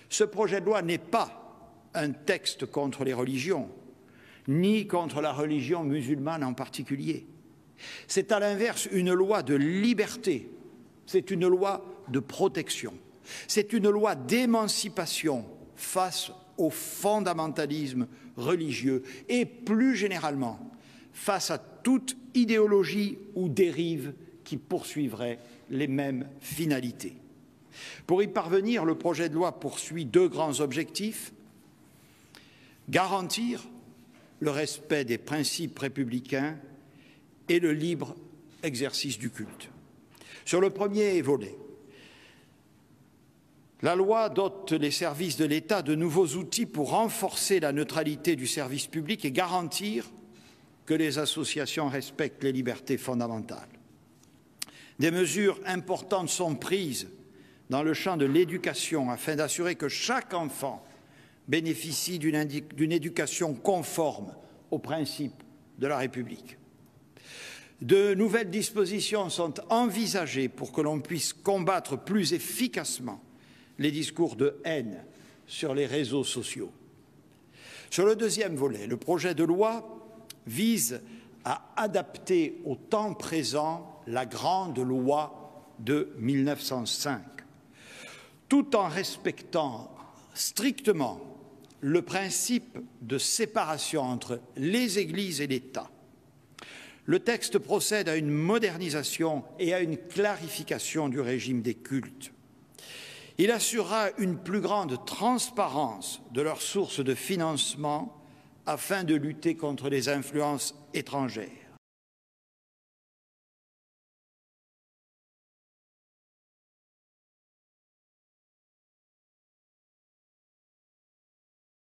Ce projet de loi n'est pas un texte contre les religions, ni contre la religion musulmane en particulier. C'est à l'inverse une loi de liberté, c'est une loi de protection, c'est une loi d'émancipation face au fondamentalisme religieux et plus généralement face à toute idéologie ou dérive qui poursuivrait les mêmes finalités. Pour y parvenir, le projet de loi poursuit deux grands objectifs: garantir le respect des principes républicains et le libre exercice du culte. Sur le premier volet, la loi dote les services de l'État de nouveaux outils pour renforcer la neutralité du service public et garantir que les associations respectent les libertés fondamentales. Des mesures importantes sont prises dans le champ de l'éducation afin d'assurer que chaque enfant bénéficie d'une éducation conforme aux principes de la République. De nouvelles dispositions sont envisagées pour que l'on puisse combattre plus efficacement les discours de haine sur les réseaux sociaux. Sur le deuxième volet, le projet de loi vise à adapter au temps présent la grande loi de 1905, tout en respectant strictement le principe de séparation entre les Églises et l'État. Le texte procède à une modernisation et à une clarification du régime des cultes. Il assurera une plus grande transparence de leurs sources de financement afin de lutter contre les influences étrangères.